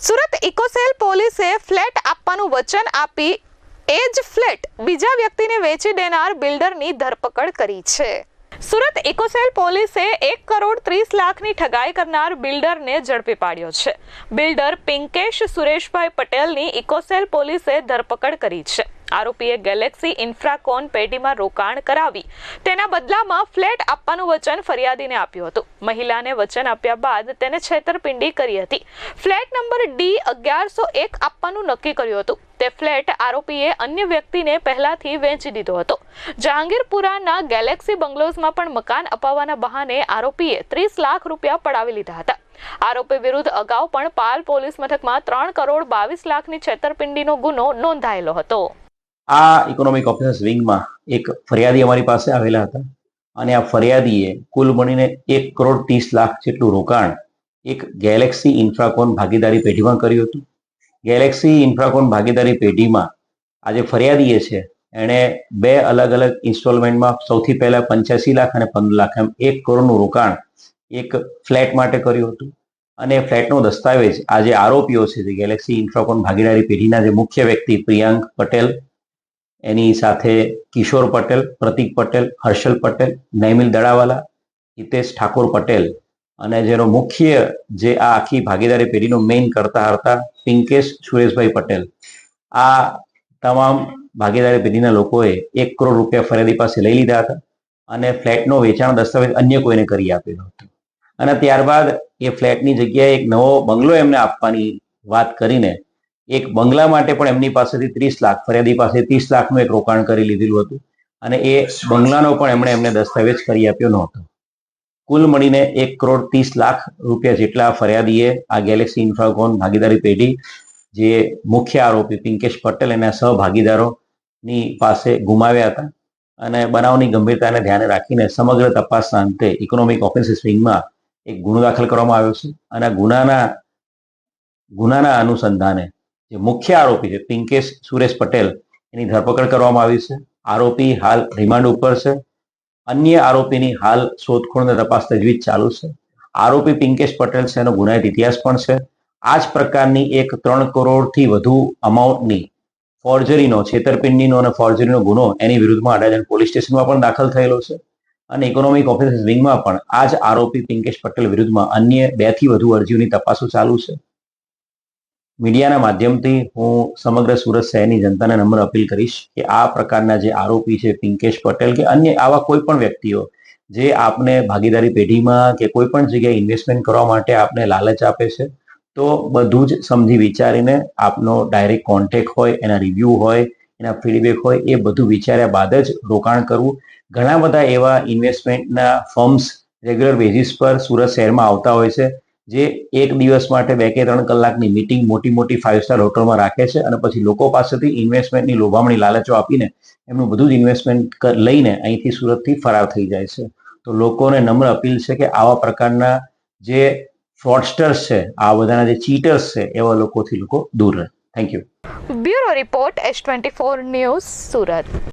Surat eco cell પોલીસે flat આપવાનું વચન આપી એ જ ફ્લેટ બીજા વ્યક્તિને વેચી દેનાર બિલ્ડરની ધરપકડ કરી છે। સુરત ઇકોસેલ પોલીસે 1 કરોડ 30 લાખની ઠગાઈ કરનાર બિલ્ડરને ઝડપી પાડ્યો છે। બિલ્ડર પિંકેશ સુરેશભાઈ પટેલની ઇકોસેલ પોલીસે ધરપકડ કરી છે। આરોપીએ ગેલેક્સી ઇન્ફ્રાકોન પેઢીમાં રોકાણ કરાવી તેના બદલામાં ફ્લેટ આપવાનું વચન ફરિયાદીને આપ્યું હતું। મહિલાને વચન આપ્યા બાદ તેને છેતરપિંડી કરી હતી। ફ્લેટ નંબર D1101 આપવાનું નક્કી કર્યું હતું। તે ફ્લેટ આરોપીએ અન્ય વ્યક્તિને પહેલાથી વેચી દીધો હતો। જહાંગીરપુરાના ગેલેક્સી બંગલોઝમાં પણ મકાન અપાવવાના બહાને આરોપીએ 30 લાખ રૂપિયા પડાવી લીધા હતા। આરોપી વિરુદ્ધ અગાઉ પણ પાલ પોલીસ મથકમાં 3 કરોડ 22 લાખની છેતરપિંડીનો ગુનો નોંધાયેલો હતો। આ ઇકોનોમિક ઓફિસર્સ વિંગમાં એક ફરિયાદી અમારી પાસે આવેલા હતા અને આ ફરિયાદીએ કુલ મળીને 1 કરોડ 30 લાખ જેટલું રોકાણ એક ગેલેક્સી ઇન્ફ્રાકોન ભાગીદારી પેઢીમાં કર્યું હતું। ગેલેક્સી ઇન્ફ્રાકોન ભાગીદારી પેઢીમાં આ જે ફરિયાદીએ છે એણે 2 અલગ અલગ ઇન્સ્ટોલમેન્ટમાં સૌથી પહેલા 85 લાખ અને 15 લાખ એમ 1 કરોડનું રોકાણ એક ફ્લેટ માટે કર્યું હતું અને ફ્લેટનો દસ્તાવેજ આ જે આરોપીઓ છે જે ગેલેક્સી ઇન્ફ્રાકોન ભાગીદારી પેઢીના જે મુખ્ય વ્યક્તિ પ્રિયાંક પટેલ, એની સાથે કિશોર પટેલ, પ્રતિક પટેલ, હર્ષલ પટેલ, નૈમિલ દડાવાલા, હિતેશ ઠાકોર પટેલ અને જેનો મુખ્ય જે આ આખી ભાગીદારી પેઢીનો મેઇન કરતા હતા પિંકેશ સુરેશભાઈ પટેલ, આ તમામ ભાગીદારી પેઢીના લોકોએ 1 કરોડ રૂપિયા ફરિયાદી પાસે લઈ લીધા હતા અને ફ્લેટનો વેચાણ દસ્તાવેજ અન્ય કોઈને કરી આપેલો હતો અને ત્યારબાદ એ ફ્લેટની જગ્યાએ એક નવો બંગલો એમને આપવાની વાત કરીને એક બંગલા માટે પણ એમની પાસેથી 30 લાખ ફરિયાદી પાસે 30 લાખનું એક રોકાણ કરી લીધેલું હતું અને એ બંગલાનો પણ એમને દસ્તાવેજ કરી આપ્યો નહોતો। કુલ મળીને 1 કરોડ 30 લાખ રૂપિયા જેટલા ફરિયાદીએ આ ગેલેક્સી ઇન્ફ્રાકોન ભાગીદારી પેઢી જે મુખ્ય આરોપી પિંકેશ પટેલ એના સહભાગીદારોની પાસે ગુમાવ્યા હતા અને બનાવની ગંભીરતાને ધ્યાને રાખીને સમગ્ર તપાસના અંતે ઇકોનોમિક ઓફિસર્સ વિંગમાં એક ગુનો દાખલ કરવામાં આવ્યો છે અને ગુનાના અનુસંધાને જે મુખ્ય આરોપી છે પિંકેશ સુરેશ પટેલ એની ધરપકડ કરવામાં આવી છે। આરોપી હાલ રિમાન્ડ ઉપર છે। અન્ય આરોપીની હાલ શોધખોળ અને તપાસ તજવીજ ચાલુ છે। આરોપી પિંકેશ પટેલ છે એનો ગુનાહિત ઇતિહાસ પણ છે। આ જ પ્રકારની એક 3 કરોડથી વધુ અમાઉન્ટની ફોર્જરીનો છેતરપિંડીનો અને ફોર્જરીનો ગુનો એની વિરુદ્ધમાં અડાજણ પોલીસ સ્ટેશનમાં પણ દાખલ થયેલો છે અને ઇકોનોમિક ઓફિસર્સ વિંગમાં પણ આ જ આરોપી પિંકેશ પટેલ વિરુદ્ધમાં અન્ય 2 થી વધુ અરજીઓની તપાસો ચાલુ છે। મીડિયાના માધ્યમથી હું સમગ્ર સુરત શહેરની જનતાને નમ્ર અપીલ કરીશ કે આ પ્રકારના જે આરોપી છે પિંકેશ પટેલ કે અન્ય આવા કોઈ પણ વ્યક્તિઓ જે આપને ભાગીદારી પેઢીમાં કે કોઈ પણ જગ્યાએ ઇન્વેસ્ટમેન્ટ કરવા માટે આપને લાલચ આપે છે તો બધું જ સમજી વિચારીને આપનો ડાયરેક્ટ કોન્ટેક્ટ હોય, એના રિવ્યૂ હોય, એના ફીડબેક હોય એ બધું વિચાર્યા બાદ જ રોકાણ કરવું। ઘણા બધા એવા ઇન્વેસ્ટમેન્ટના ફર્મ્સ રેગ્યુલર બેઝિસ પર સુરત શહેરમાં આવતા હોય છે જે એક દિવસ માટે 2 કે 3 કલાકની મીટિંગ મોટી 5 સ્ટાર હોટલમાં રાખે છે અને પછી લોકો પાસેથી ઇન્વેસ્ટમેન્ટની લોભામણી લાલચો આપીને એમનું બધું જ ઇન્વેસ્ટમેન્ટ લઈને અહીંથી સુરતથી ફરાર થઈ જાય છે। તો લોકોને નમ્ર અપીલ છે કે આવા પ્રકારના જે ફ્રોડસ્ટર્સ છે, આ બધાના જે ચીટર્સ છે એવા લોકોથી લોકો દૂર રહે। Thank you. Bureau report S24 news Surat.